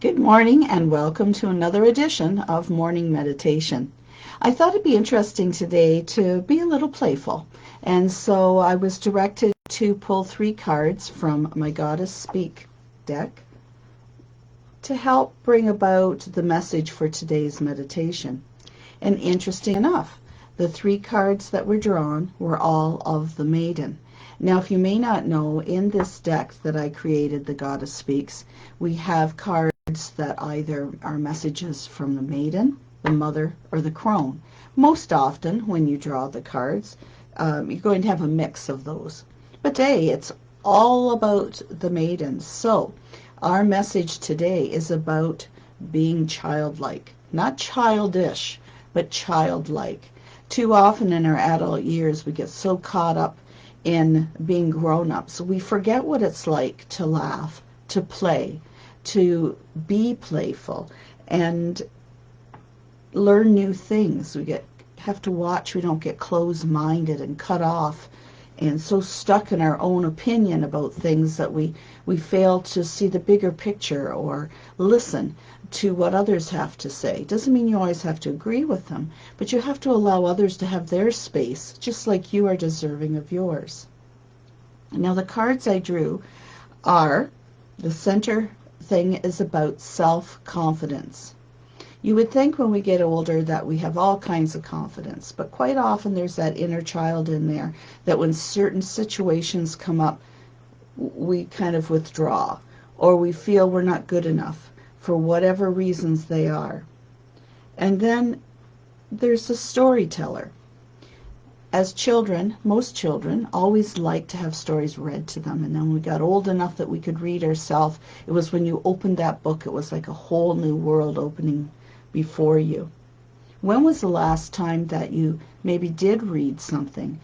Good morning and welcome to another edition of Morning Meditation. I thought it'd be interesting today to be a little playful, and so I was directed to pull 3 cards from my Goddess Speak deck to help bring about the message for today's meditation. And interesting enough, the 3 cards that were drawn were all of the Maiden. Now, if you may not know, in this deck that I created, the Goddess Speaks, we have cards that either are messages from the Maiden, the Mother, or the Crone. Most often, when you draw the cards, you're going to have a mix of those. But today, it's all about the Maiden. So, our message today is about being childlike. Not childish, but childlike. Too often in our adult years, we get so caught up in being grown-ups. We forget what it's like to laugh, to play, to be playful, and learn new things. Have to watch we don't get closed-minded and cut off and so stuck in our own opinion about things that we fail to see the bigger picture or listen to what others have to say. Doesn't mean you always have to agree with them, but you have to allow others to have their space, just like you are deserving of yours. Now, the cards I drew are, the center thing is about self-confidence. You would think when we get older that we have all kinds of confidence, but quite often there's that inner child in there that when certain situations come up, we kind of withdraw, or we feel we're not good enough for whatever reasons they are. And then there's the storyteller. As children, most children always liked to have stories read to them, and then when we got old enough that we could read ourselves, it was when you opened that book, it was like a whole new world opening before you. When was the last time that you maybe did read something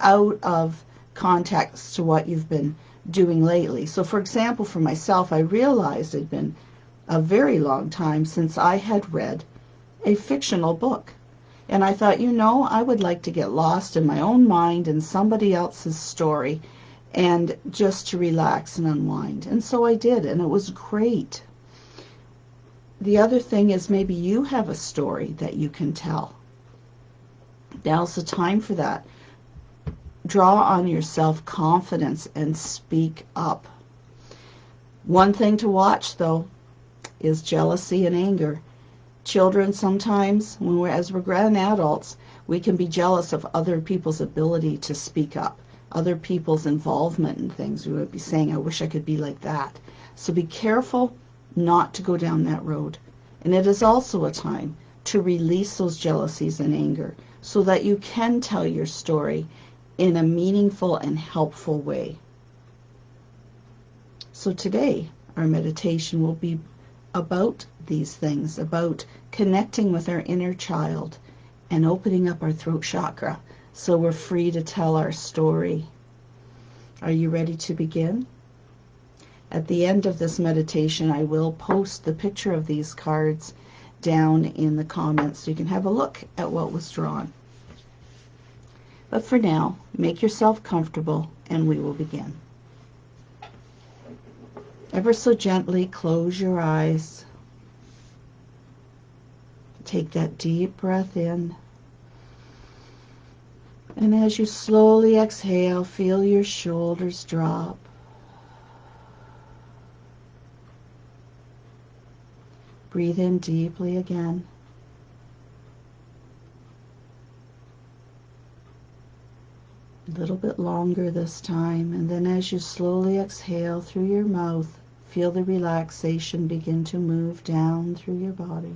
out of context to what you've been doing lately? So for example, for myself, I realized it'd been a very long time since I had read a fictional book. And I thought, I would like to get lost in my own mind and somebody else's story and just to relax and unwind. And so I did, and it was great. The other thing is maybe you have a story that you can tell. Now's the time for that. Draw on your self-confidence and speak up. One thing to watch, though, is jealousy and anger. Children, sometimes, as we're grown adults, we can be jealous of other people's ability to speak up, other people's involvement in things. We would be saying, I wish I could be like that. So be careful not to go down that road. And it is also a time to release those jealousies and anger so that you can tell your story in a meaningful and helpful way. So today, our meditation will be about these things, about connecting with our inner child and opening up our throat chakra so we're free to tell our story. Are you ready to begin? At the end of this meditation, I will post the picture of these cards down in the comments so you can have a look at what was drawn. But for now, make yourself comfortable and we will begin. Ever so gently close your eyes. Take that deep breath in. And as you slowly exhale, feel your shoulders drop. Breathe in deeply again. A little bit longer this time. And then as you slowly exhale through your mouth, feel the relaxation begin to move down through your body.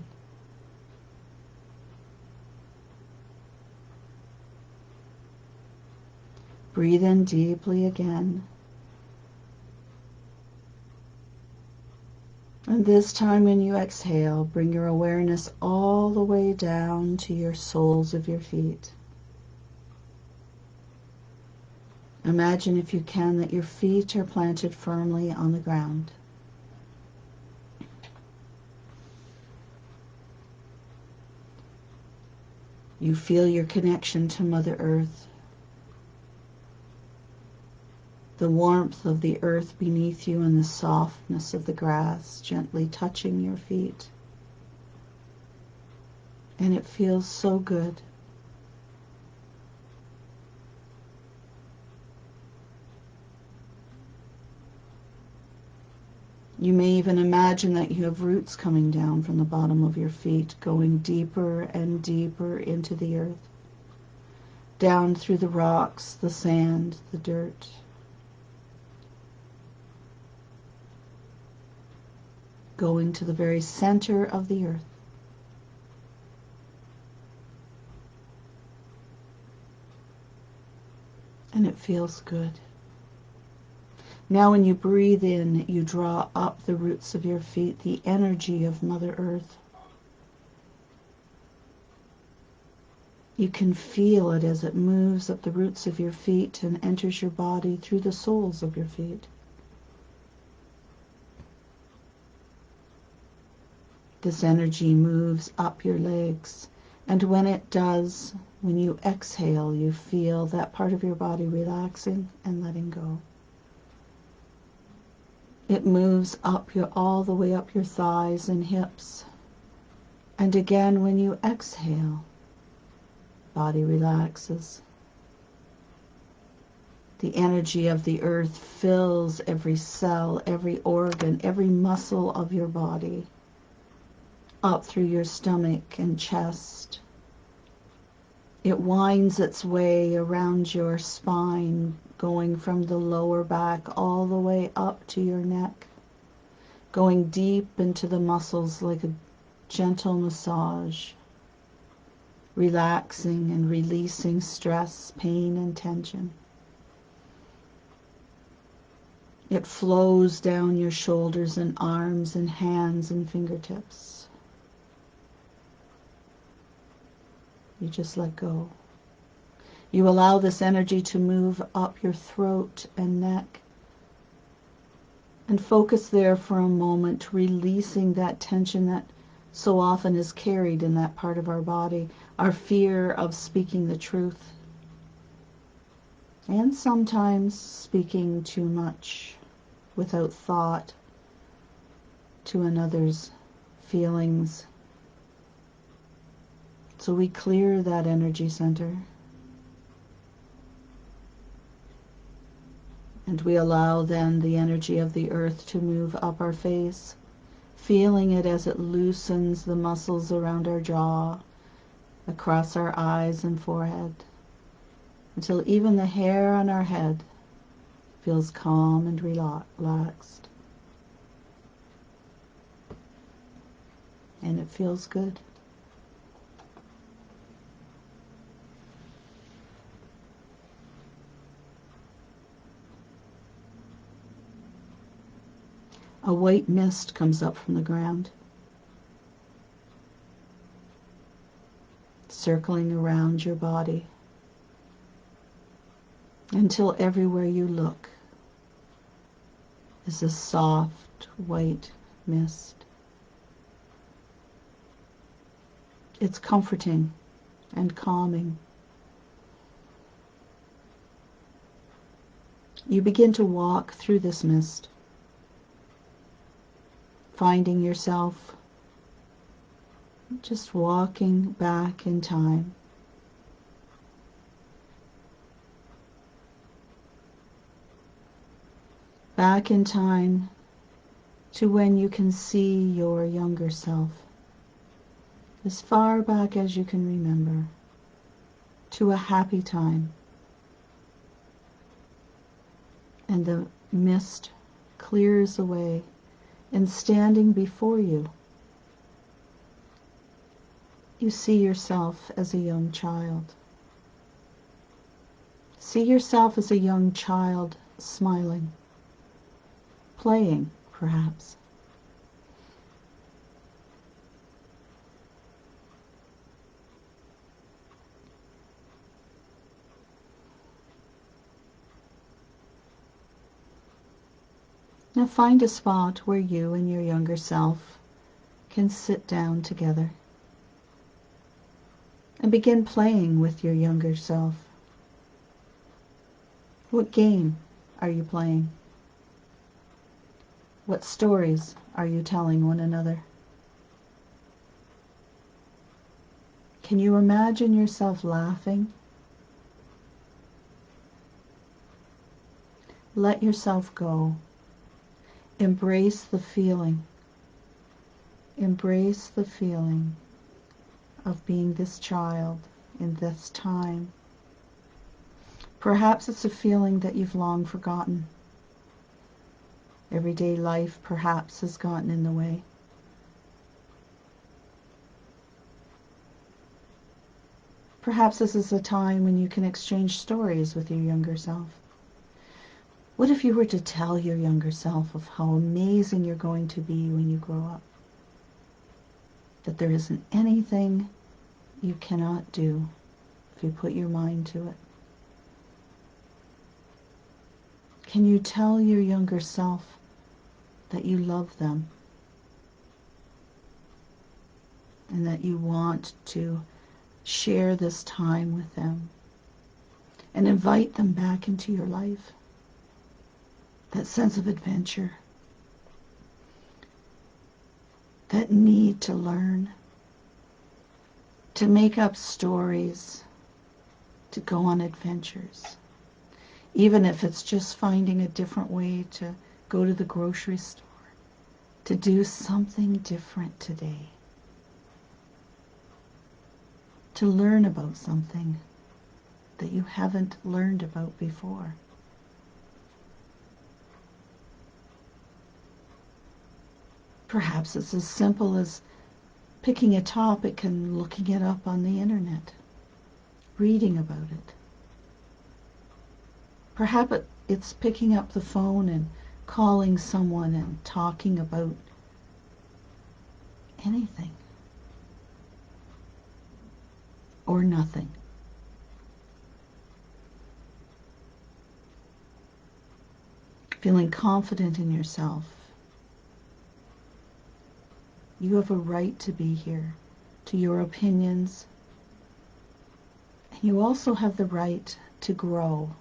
Breathe in deeply again. And this time when you exhale, bring your awareness all the way down to your soles of your feet. Imagine, if you can, that your feet are planted firmly on the ground. You feel your connection to Mother Earth. the warmth of the earth beneath you and the softness of the grass gently touching your feet. And it feels so good. You may even imagine that you have roots coming down from the bottom of your feet, going deeper and deeper into the earth, down through the rocks, the sand, the dirt. Going to the very center of the earth. And it feels good. Now when you breathe in, you draw up the roots of your feet, the energy of Mother Earth. You can feel it as it moves up the roots of your feet and enters your body through the soles of your feet. This energy moves up your legs, and when it does, when you exhale, you feel that part of your body relaxing and letting go. It moves up all the way up your thighs and hips. And again, when you exhale, body relaxes. The energy of the earth fills every cell, every organ, every muscle of your body, up through your stomach and chest. It winds its way around your spine, going from the lower back all the way up to your neck, going deep into the muscles like a gentle massage, relaxing and releasing stress, pain, and tension. It flows down your shoulders and arms and hands and fingertips. You just let go. You allow this energy to move up your throat and neck and focus there for a moment, releasing that tension that so often is carried in that part of our body, our fear of speaking the truth, and sometimes speaking too much without thought to another's feelings. So we clear that energy center. And we allow then the energy of the earth to move up our face, feeling it as it loosens the muscles around our jaw, across our eyes and forehead, until even the hair on our head feels calm and relaxed. And it feels good. A white mist comes up from the ground, circling around your body, until everywhere you look is a soft white mist. It's comforting and calming. You begin to walk through this mist, finding yourself just walking back in time. Back in time to when you can see your younger self, as far back as you can remember, to a happy time. And the mist clears away, and standing before you, you see yourself as a young child. See yourself as a young child, smiling, playing, perhaps. Now find a spot where you and your younger self can sit down together and begin playing with your younger self. What game are you playing? What stories are you telling one another? Can you imagine yourself laughing? Let yourself go. Embrace the feeling. Embrace the feeling of being this child in this time. Perhaps it's a feeling that you've long forgotten. Everyday life perhaps has gotten in the way. Perhaps this is a time when you can exchange stories with your younger self. What if you were to tell your younger self of how amazing you're going to be when you grow up? That there isn't anything you cannot do if you put your mind to it. Can you tell your younger self that you love them and that you want to share this time with them and invite them back into your life? That sense of adventure, that need to learn, to make up stories, to go on adventures, even if it's just finding a different way to go to the grocery store, to do something different today, to learn about something that you haven't learned about before. Perhaps it's as simple as picking a topic and looking it up on the internet, reading about it. Perhaps it's picking up the phone and calling someone and talking about anything or nothing. Feeling confident in yourself. You have a right to be here, to your opinions. And you also have the right to grow,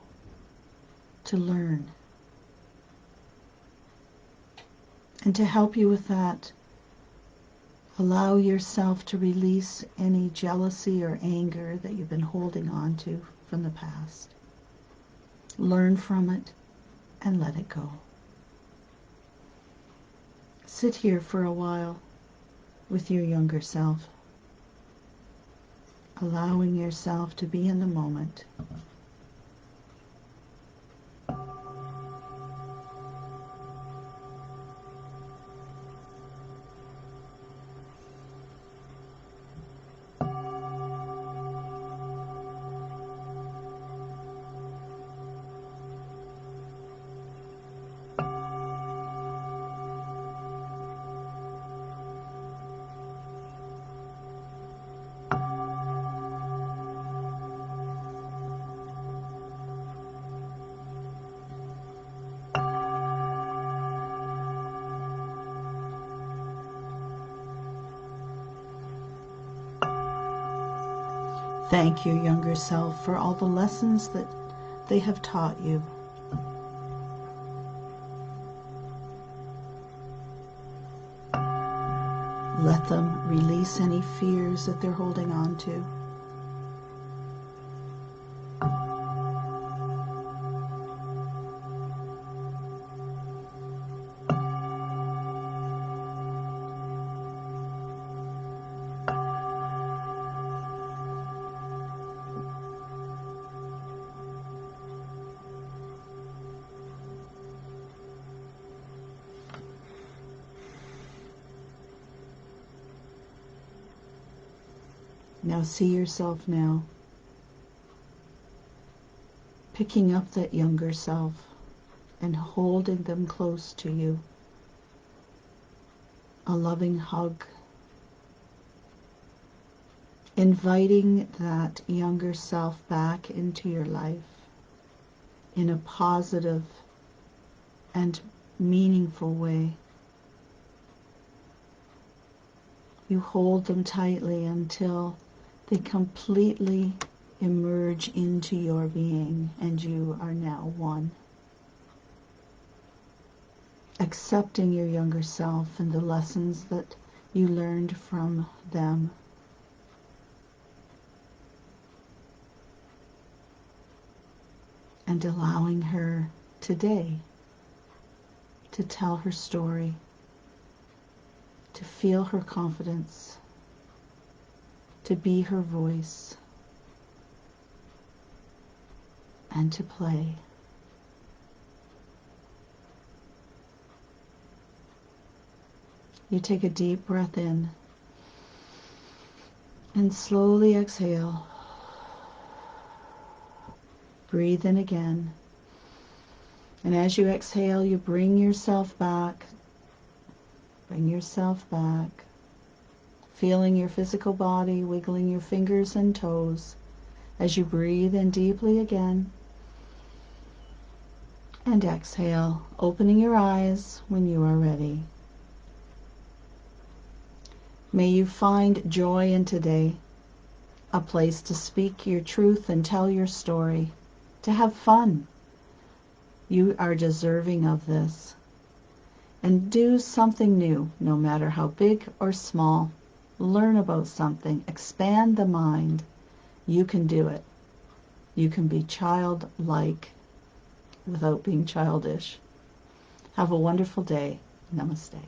to learn. And to help you with that, allow yourself to release any jealousy or anger that you've been holding on to from the past. Learn from it and let it go. Sit here for a while with your younger self, allowing yourself to be in the moment. Thank your younger self for all the lessons that they have taught you. Let them release any fears that they're holding on to. Now see yourself now, picking up that younger self and holding them close to you. A loving hug. Inviting that younger self back into your life in a positive and meaningful way. You hold them tightly until they completely emerge into your being and you are now one. accepting your younger self and the lessons that you learned from them. And allowing her today to tell her story, to feel her confidence, to be her voice, and to play. You take a deep breath in and slowly exhale. Breathe in again. And as you exhale, you bring yourself back. Bring yourself back. Feeling your physical body, wiggling your fingers and toes as you breathe in deeply again. And exhale, opening your eyes when you are ready. May you find joy in today, a place to speak your truth and tell your story, to have fun. You are deserving of this. And do something new, no matter how big or small. Learn about something. Expand the mind. You can do it. You can be childlike without being childish. Have a wonderful day. Namaste.